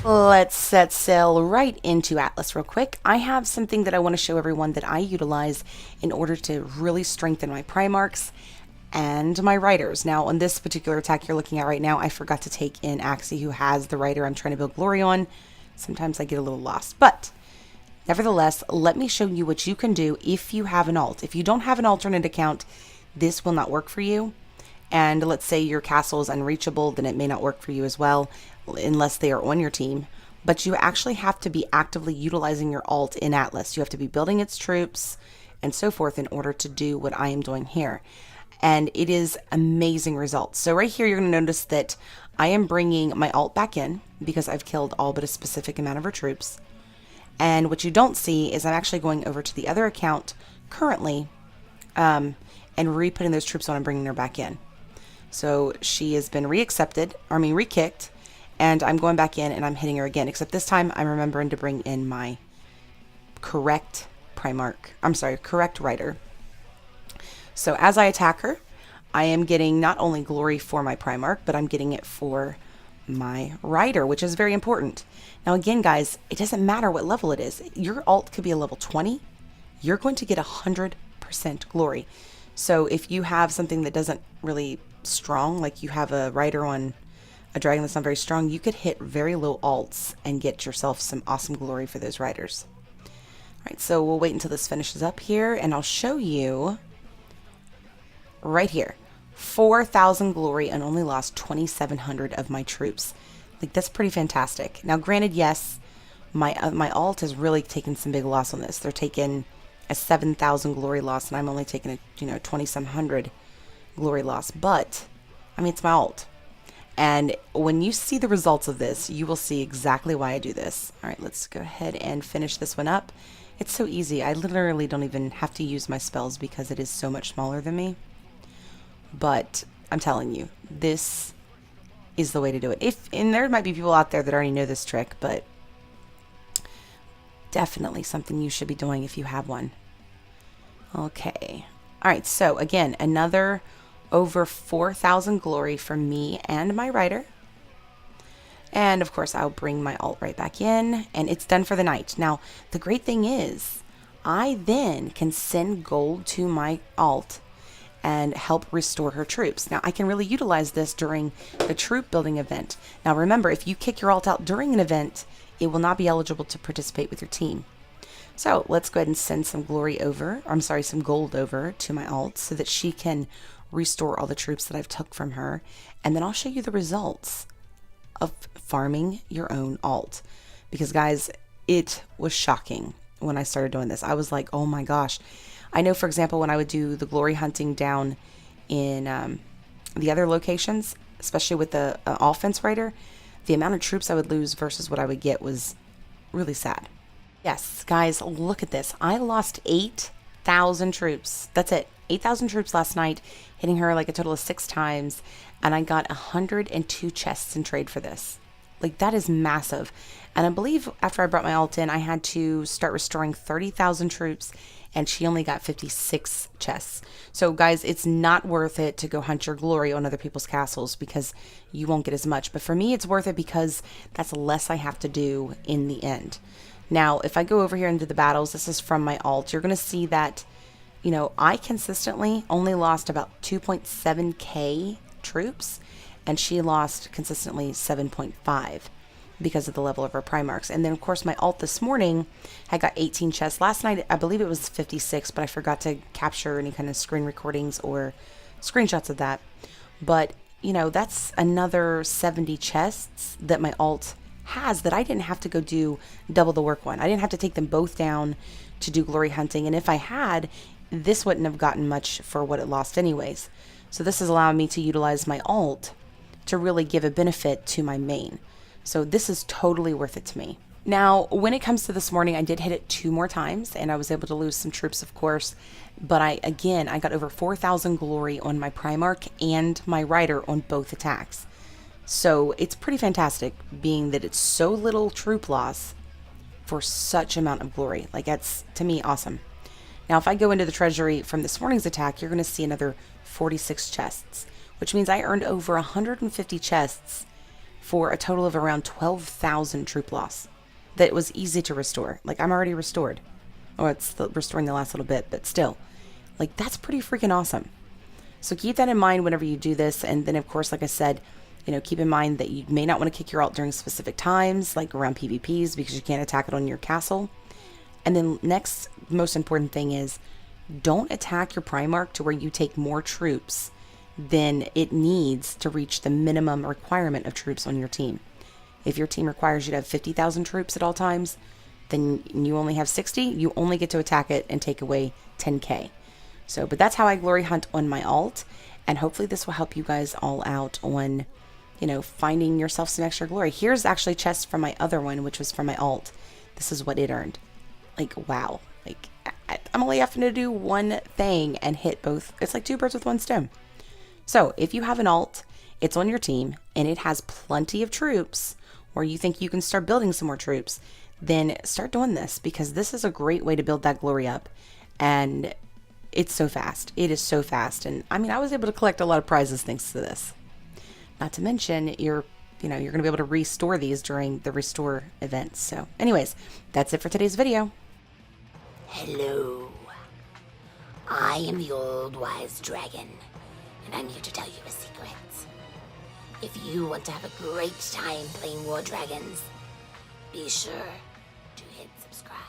Let's set sail right into Atlas real quick. I have something that I want to show everyone that I utilize in order to really strengthen my Primarchs and my Riders. Now, on this particular attack you're looking at right now, I forgot to take in Axie, who has the Rider I'm trying to build Glory on. Sometimes I get a little lost, but nevertheless, let me show you what you can do if you have an alt. If you don't have an alternate account, this will not work for you. And let's say your castle is unreachable, then it may not work for you as well, unless they are on your team. But you actually have to be actively utilizing your alt in Atlas. You have to be building its troops and so forth in order to do what I am doing here. And it is amazing results. So right here, you're going to notice that I am bringing my alt back in because I've killed all but a specific amount of her troops. And what you don't see is I'm actually going over to the other account currently and re-putting those troops on and bringing her back in. So she has been re-kicked, and I'm going back in and I'm hitting her again, except this time I'm remembering to bring in my correct Rider. So as I attack her, I am getting not only glory for my Primarch, but I'm getting it for my Rider, which is very important. Now again, guys, it doesn't matter what level it is. Your alt could be a level 20. You're going to get 100% glory. So if you have something that doesn't really strong, like you have a Rider on a dragon that's not very strong, you could hit very low alts and get yourself some awesome glory for those Riders. Alright, so we'll wait until this finishes up here, and I'll show you right here. 4,000 glory and only lost 2,700 of my troops. Like, that's pretty fantastic. Now granted, yes, my alt has really taken some big loss on this. They're taking a 7,000 glory loss, and I'm only taking a 20-some hundred glory loss. But I mean, it's my alt, and when you see the results of this, you will see exactly why I do this. All right, let's go ahead and finish this one up. It's so easy. I literally don't even have to use my spells because it is so much smaller than me. But I'm telling you, this is the way to do it. And there might be people out there that already know this trick, but definitely something you should be doing if you have one. Okay. All right, so again, another over 4,000 glory for me and my Rider. And of course, I'll bring my alt right back in, and it's done for the night. Now, the great thing is, I then can send gold to my alt and help restore her troops. Now, I can really utilize this during the troop building event. Now, remember, if you kick your alt out during an event, it will not be eligible to participate with your team. So let's go ahead and send some some gold over to my alt so that she can restore all the troops that I've took from her. And then I'll show you the results of farming your own alt. Because guys, it was shocking when I started doing this. I was like, oh my gosh. I know, for example, when I would do the glory hunting down in the other locations, especially with the offense Rider, the amount of troops I would lose versus what I would get was really sad. Yes, guys, look at this. I lost 8,000 troops. That's it. 8,000 troops last night, hitting her like a total of 6 times, and I got 102 chests in trade for this. Like, that is massive. And I believe after I brought my alt in, I had to start restoring 30,000 troops, and she only got 56 chests. So guys, it's not worth it to go hunt your glory on other people's castles because you won't get as much. But for me, it's worth it because that's less I have to do in the end. Now, if I go over here into the battles, this is from my alt, you're going to see that, you know, I consistently only lost about 2.7k troops, and she lost consistently 7.5 because of the level of her Primarchs. And then, of course, my alt this morning had got 18 chests. Last night, I believe it was 56, but I forgot to capture any kind of screen recordings or screenshots of that. But, you know, that's another 70 chests that my alt has that I didn't have to go do double the work on. I didn't have to take them both down to do glory hunting. And if I had, this wouldn't have gotten much for what it lost anyways. So this is allowing me to utilize my alt to really give a benefit to my main. So this is totally worth it to me. Now, when it comes to this morning, I did hit it 2 more times, and I was able to lose some troops, of course. But I got over 4,000 glory on my Primarch and my Rider on both attacks. So it's pretty fantastic, being that it's so little troop loss for such amount of glory. Like, that's, to me, awesome. Now, if I go into the treasury from this morning's attack, you're going to see another 46 chests, which means I earned over 150 chests for a total of around 12,000 troop loss. That was easy to restore. Like, I'm already restored. Oh, it's restoring the last little bit, but still. Like, that's pretty freaking awesome. So keep that in mind whenever you do this. And then, of course, like I said, keep in mind that you may not want to kick your alt during specific times, like around PvPs, because you can't attack it on your castle. And then next, most important thing is, don't attack your Primarch to where you take more troops than it needs to reach the minimum requirement of troops on your team. If your team requires you to have 50,000 troops at all times, then you only have 60, you only get to attack it and take away 10k. So, but that's how I glory hunt on my alt, and hopefully this will help you guys all out on, finding yourself some extra glory. Here's actually chests from my other one, which was from my alt. This is what it earned. Like, wow. Like, I'm only having to do one thing and hit both. It's like 2 birds with 1 stone. So, if you have an alt, it's on your team, and it has plenty of troops, or you think you can start building some more troops, then start doing this, because this is a great way to build that glory up. And it's so fast. It is so fast. And I mean, I was able to collect a lot of prizes thanks to this. Not to mention, you're going to be able to restore these during the restore events. So anyways, that's it for today's video. Hello. I am the old wise dragon, and I'm here to tell you a secret. If you want to have a great time playing War Dragons, be sure to hit subscribe.